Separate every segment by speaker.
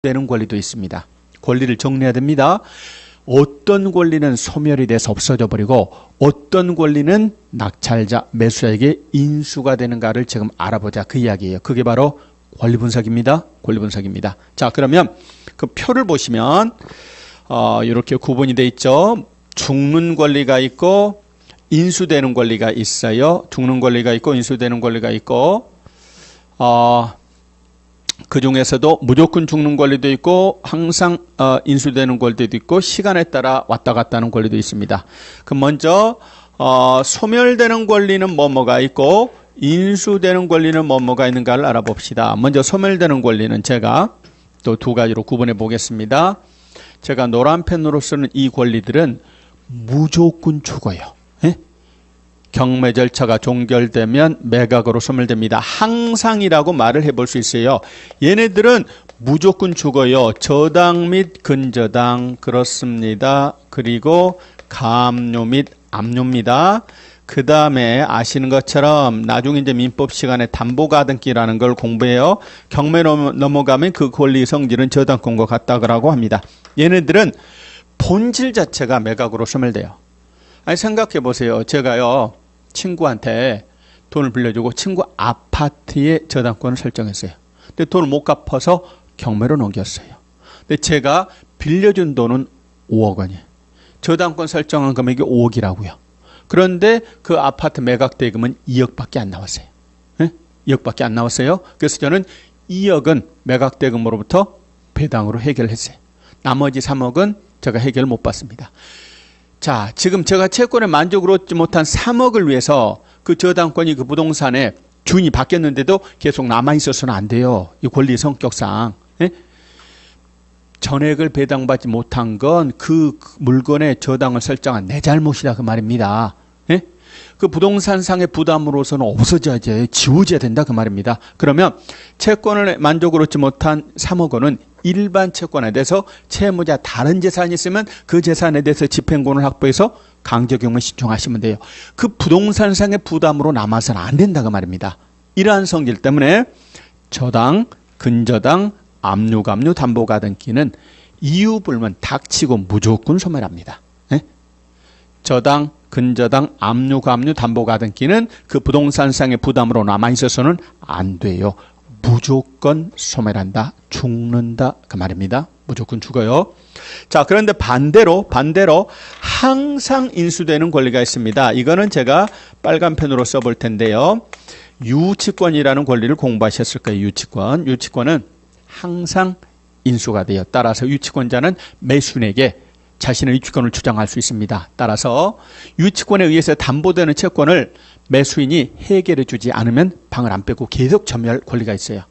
Speaker 1: 되는 권리도 있습니다. 권리를 정리해야 됩니다. 어떤 권리는 소멸이 돼서 없어져 버리고 어떤 권리는 낙찰자, 매수자에게 인수가 되는가를 지금 알아보자 그 이야기예요. 그게 바로 권리분석입니다. 권리분석입니다. 자, 그러면 그 표를 보시면 이렇게 구분이 돼 있죠. 죽는 권리가 있고 인수되는 권리가 있어요. 죽는 권리가 있고 인수되는 권리가 있고 그 중에서도 무조건 죽는 권리도 있고 항상 인수되는 권리도 있고 시간에 따라 왔다 갔다 하는 권리도 있습니다. 그럼 먼저 소멸되는 권리는 뭐가 있고 인수되는 권리는 뭐가 있는가를 알아봅시다. 먼저 소멸되는 권리는 제가 또 두 가지로 구분해 보겠습니다. 제가 노란 펜으로 쓰는 이 권리들은 무조건 죽어요. 경매 절차가 종결되면 매각으로 소멸됩니다. 항상이라고 말을 해볼 수 있어요. 얘네들은 무조건 죽어요. 저당 및 근저당 그렇습니다. 그리고 가압류 및 압류입니다. 그 다음에 아시는 것처럼 나중에 이제 민법 시간에 담보가등기라는 걸 공부해요. 경매 넘어가면 그 권리 성질은 저당권과 같다고 합니다. 얘네들은 본질 자체가 매각으로 소멸돼요. 아니 생각해 보세요. 제가요 친구한테 돈을 빌려주고 친구 아파트에 저당권을 설정했어요. 근데 돈을 못 갚아서 경매로 넘겼어요. 근데 제가 빌려준 돈은 5억 원이에요. 저당권 설정한 금액이 5억이라고요. 그런데 그 아파트 매각 대금은 2억밖에 안 나왔어요. 2억밖에 안 나왔어요. 그래서 저는 2억은 매각 대금으로부터 배당으로 해결했어요. 나머지 3억은 제가 해결 못 받습니다. 자, 지금 제가 채권에 만족을 얻지 못한 3억을 위해서 그 저당권이 그 부동산에 주인이 바뀌었는데도 계속 남아있어서는 안 돼요. 이 권리 성격상. 전액을 배당받지 못한 건 그 물건의 저당을 설정한 내 잘못이다 그 말입니다. 그 부동산상의 부담으로서는 없어져야지 지워져야 된다 그 말입니다. 그러면 채권을 만족을 얻지 못한 3억 원은 일반 채권에 대해서 채무자 다른 재산이 있으면 그 재산에 대해서 집행권을 확보해서 강제경매 신청하시면 돼요. 그 부동산상의 부담으로 남아서는 안 된다 그 말입니다. 이러한 성질 때문에 저당, 근저당, 압류, 감류, 담보가등기는 이유 불문 닥치고 무조건 소멸합니다. 저당, 근저당, 압류, 감류, 담보가등기는 그 부동산상의 부담으로 남아있어서는 안 돼요. 무조건 소멸한다, 죽는다 그 말입니다. 무조건 죽어요. 자, 그런데 반대로 항상 인수되는 권리가 있습니다. 이거는 제가 빨간 펜으로 써볼 텐데요. 유치권이라는 권리를 공부하셨을 거예요. 유치권은 항상 인수가 돼요. 따라서 유치권자는 매수인에게 자신의 유치권을 주장할 수 있습니다. 따라서 유치권에 의해서 담보되는 채권을 매수인이 해결해 주지 않으면 방을 안 빼고 계속 점유할 권리가 있어요.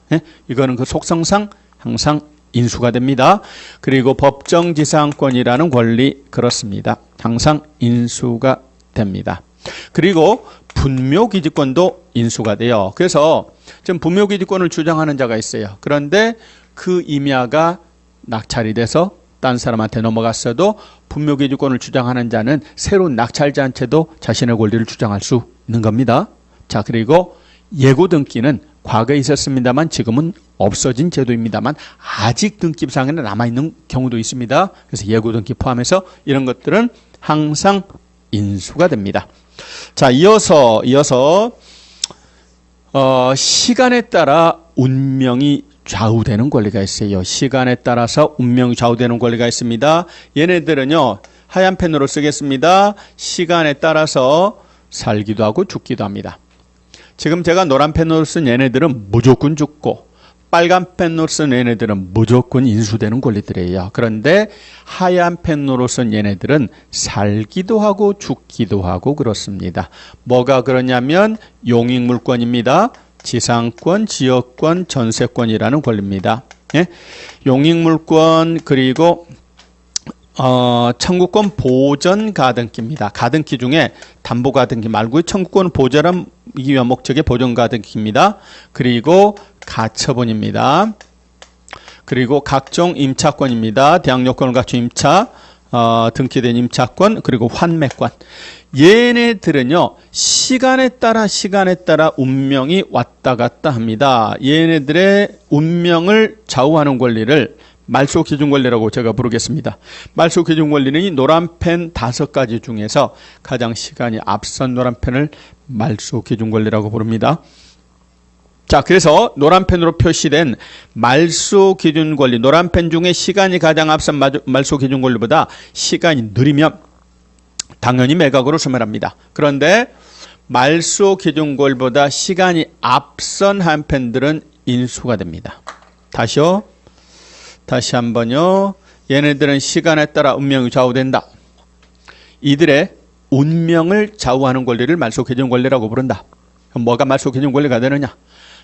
Speaker 1: 이거는 그 속성상 항상 인수가 됩니다. 그리고 법정지상권이라는 권리 그렇습니다. 항상 인수가 됩니다. 그리고 분묘기지권도 인수가 돼요. 그래서 지금 분묘기지권을 주장하는 자가 있어요. 그런데 그 임야가 낙찰이 돼서 딴 사람한테 넘어갔어도 분묘기지권을 주장하는 자는 새로운 낙찰자한테도 자신의 권리를 주장할 수 있는 겁니다. 자, 그리고 예고등기는 과거에 있었습니다만 지금은 없어진 제도입니다만 아직 등기부상에는 남아있는 경우도 있습니다. 그래서 예고등기 포함해서 이런 것들은 항상 인수가 됩니다. 자, 이어서 시간에 따라 운명이 좌우되는 권리가 있어요. 시간에 따라서 운명이 좌우되는 권리가 있습니다. 얘네들은요, 하얀 펜으로 쓰겠습니다. 시간에 따라서 살기도 하고 죽기도 합니다. 지금 제가 노란 펜으로 쓴 얘네들은 무조건 죽고 빨간 펜으로 쓴 얘네들은 무조건 인수되는 권리들이에요. 그런데 하얀 펜으로 쓴 얘네들은 살기도 하고 죽기도 하고 그렇습니다. 뭐가 그러냐면 용익물권입니다. 지상권, 지역권, 전세권이라는 권리입니다. 용익물권 그리고 청구권 보전 가등기입니다. 가등기 중에 담보가등기 말고 청구권 보전한 이와 목적의 보전 가등기입니다. 그리고 가처분입니다. 그리고 각종 임차권입니다. 대항요건을 갖춘 임차, 등기된 임차권, 그리고 환매권. 얘네들은요, 시간에 따라 운명이 왔다 갔다 합니다. 얘네들의 운명을 좌우하는 권리를 말소 기준 권리라고 제가 부르겠습니다. 말소 기준 권리는 이 노란펜 5가지 중에서 가장 시간이 앞선 노란펜을 말소 기준 권리라고 부릅니다. 자, 그래서 노란펜으로 표시된 말소 기준 권리, 노란펜 중에 시간이 가장 앞선 말소 기준 권리보다 시간이 느리면 당연히 매각으로 소멸합니다. 그런데 말소 기준 권리보다 시간이 앞선 한 펜들은 인수가 됩니다. 다시 한번요. 얘네들은 시간에 따라 운명이 좌우된다. 이들의 운명을 좌우하는 권리를 말소 기준 권리라고 부른다. 그럼 뭐가 말소 기준 권리가 되느냐?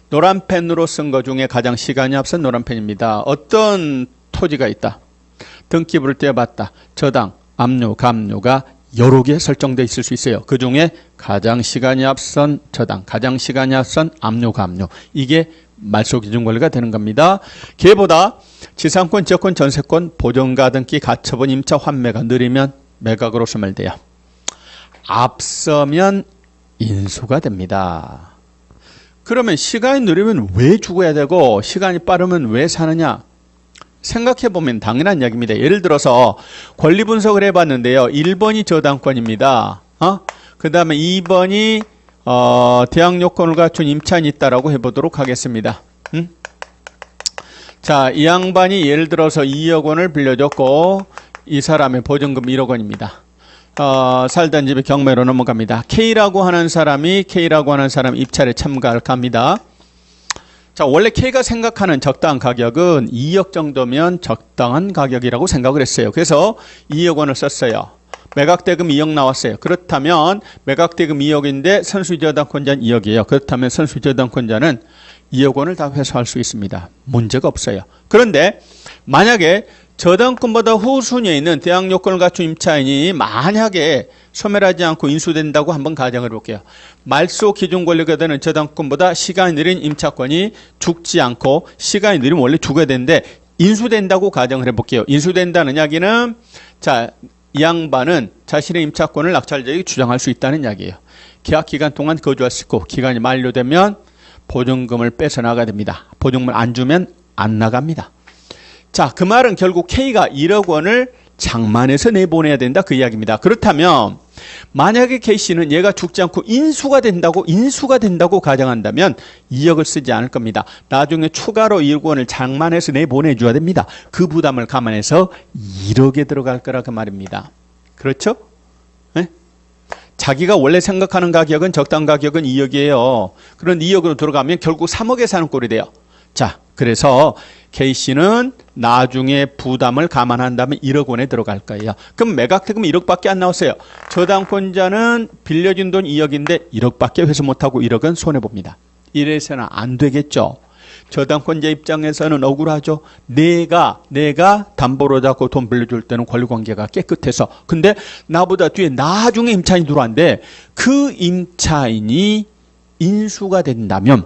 Speaker 1: 노란펜으로 쓴 것 중에 가장 시간이 앞선 노란펜입니다. 어떤 토지가 있다. 등기부를 떼어봤다. 저당, 압류, 감류가 여러 개 설정되어 있을 수 있어요. 그 중에 가장 시간이 앞선 저당, 가장 시간이 앞선 압류, 감류. 이게 말소 기준 권리가 되는 겁니다. 걔보다 지상권, 지역권, 전세권, 보존가 등기, 가처분, 임차, 환매가 느리면 매각으로 소멸돼요. 앞서면 인수가 됩니다. 그러면 시간이 느리면 왜 죽어야 되고 시간이 빠르면 왜 사느냐? 생각해보면 당연한 이야기입니다. 예를 들어서 권리 분석을 해봤는데요. 1번이 저당권입니다. 그 다음에 2번이 대항 요건을 갖춘 임차인이 있다라고 해보도록 하겠습니다. 자, 이 양반이 예를 들어서 2억 원을 빌려줬고 이 사람의 보증금 1억 원입니다. 살던 집에 경매로 넘어갑니다. K라고 하는 사람이 입찰에 참가를 합니다. 자, 원래 K가 생각하는 적당한 가격은 2억 정도면 적당한 가격이라고 생각을 했어요. 그래서 2억 원을 썼어요. 매각대금 2억 나왔어요. 그렇다면 매각대금 2억인데 선수저당권자는 2억이에요. 그렇다면 선수저당권자는 2억 원을 다 회수할 수 있습니다. 문제가 없어요. 그런데 만약에 저당권보다 후순위에 있는 대항 요건을 갖춘 임차인이 만약에 소멸하지 않고 인수된다고 한번 가정을 해볼게요. 말소 기준 권리가 되는 저당권보다 시간이 느린 임차권이 죽지 않고 시간이 느리면 원래 죽어야 되는데 인수된다고 가정을 해볼게요. 인수된다는 이야기는 자, 이 양반은 자신의 임차권을 낙찰자에게 주장할 수 있다는 이야기예요. 계약 기간 동안 거주할 수 있고 기간이 만료되면 보증금을 뺏어나가야 됩니다. 보증금을 안 주면 안 나갑니다. 자, 그 말은 결국 K가 1억 원을 장만해서 내보내야 된다 그 이야기입니다. 그렇다면 만약에 K씨는 얘가 죽지 않고 인수가 된다고 가정한다면 2억을 쓰지 않을 겁니다. 나중에 추가로 1억 원을 장만해서 내보내줘야 됩니다. 그 부담을 감안해서 1억에 들어갈 거라 그 말입니다. 그렇죠? 네? 자기가 원래 생각하는 가격은 적당 가격은 2억이에요. 그런데 2억으로 들어가면 결국 3억에 사는 꼴이 돼요. 자, 그래서 K씨는 나중에 부담을 감안한다면 1억 원에 들어갈 거예요. 그럼 매각대금 1억밖에 안 나왔어요. 저당권자는 빌려준 돈 2억인데 1억밖에 회수 못하고 1억은 손해봅니다. 이래서는 안 되겠죠. 저당권자 입장에서는 억울하죠. 내가 담보로 잡고 돈 빌려줄 때는 권리관계가 깨끗해서 근데 나보다 뒤에 나중에 임차인이 들어왔는데 그 임차인이 인수가 된다면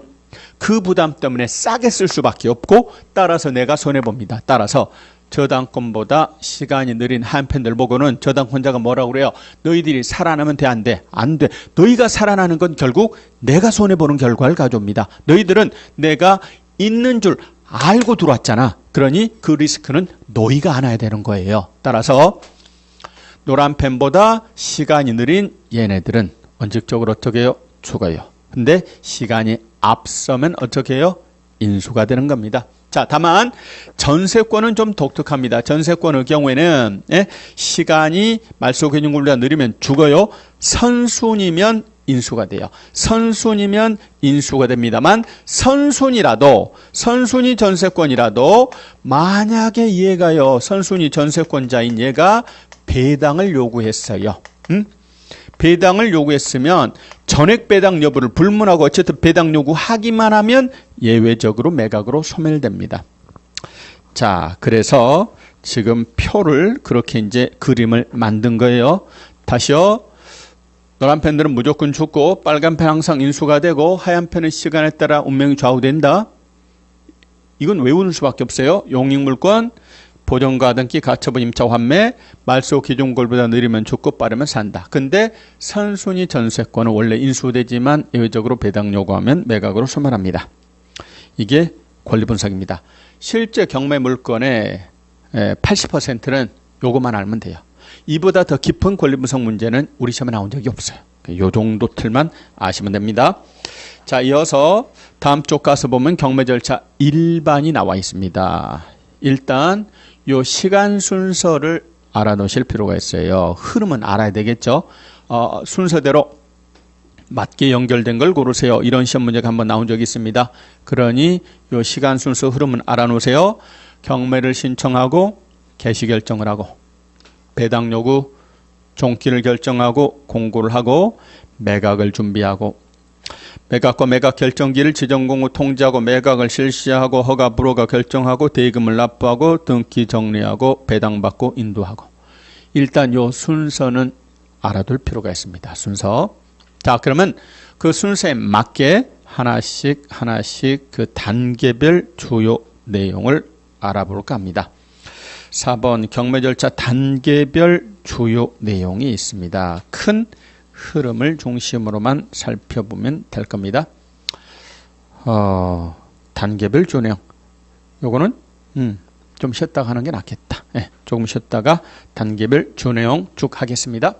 Speaker 1: 그 부담 때문에 싸게 쓸 수밖에 없고 따라서 내가 손해봅니다. 따라서 저당권보다 시간이 느린 한편들 보고는 저당권자가 뭐라고 그래요? 너희들이 살아나면 돼, 안 돼? 안 돼. 너희가 살아나는 건 결국 내가 손해보는 결과를 가져옵니다. 너희들은 내가 있는 줄 알고 들어왔잖아. 그러니 그 리스크는 너희가 안아야 되는 거예요. 따라서 노란펜보다 시간이 느린 얘네들은 원칙적으로 어떻게 해요? 죽어요. 근데 시간이 앞서면 어떻게 해요? 인수가 되는 겁니다. 자, 다만 전세권은 좀 독특합니다. 전세권의 경우에는 시간이 말소 기준 권리가 느리면 죽어요. 선순위면 인수가 돼요. 선순위면 인수가 됩니다만 선순위 전세권이라도 만약에 얘가요. 선순위 전세권자인 얘가 배당을 요구했어요. 배당을 요구했으면 전액 배당 여부를 불문하고 어쨌든 배당 요구하기만 하면 예외적으로 매각으로 소멸됩니다. 자, 그래서 지금 표를 그렇게 이제 그림을 만든 거예요. 다시요. 노란 펜들은 무조건 죽고 빨간 펜 항상 인수가 되고 하얀 펜은 시간에 따라 운명이 좌우된다. 이건 외우는 수밖에 없어요. 용익물권, 보존가 등기, 가처분, 임차, 환매, 말소 기준 권리보다 느리면 죽고 빠르면 산다. 근데 선순위 전세권은 원래 인수되지만 예외적으로 배당 요구하면 매각으로 소멸합니다. 이게 권리 분석입니다. 실제 경매 물건의 80%는 요것만 알면 돼요. 이보다 더 깊은 권리분석 문제는 우리 시험에 나온 적이 없어요. 요 정도 틀만 아시면 됩니다. 자, 이어서 다음 쪽 가서 보면 경매 절차 일반이 나와 있습니다. 일단 요 시간 순서를 알아놓으실 필요가 있어요. 흐름은 알아야 되겠죠. 순서대로 맞게 연결된 걸 고르세요. 이런 시험 문제가 한번 나온 적이 있습니다. 그러니 요 시간 순서 흐름은 알아놓으세요. 경매를 신청하고 개시 결정을 하고 배당 요구, 종기를 결정하고 공고를 하고 매각을 준비하고 매각과 매각 결정기를 지정공고 통지하고 매각을 실시하고 허가 불허가 결정하고 대금을 납부하고 등기 정리하고 배당받고 인도하고 일단 요 순서는 알아둘 필요가 있습니다. 순서. 자, 그러면 그 순서에 맞게 하나씩 그 단계별 주요 내용을 알아볼까 합니다. 4번 경매 절차 단계별 주요 내용이 있습니다. 큰 흐름을 중심으로만 살펴보면 될 겁니다. 단계별 주요 내용. 요거는 좀 쉬었다가 하는 게 낫겠다. 조금 쉬었다가 단계별 주요 내용 쭉 하겠습니다.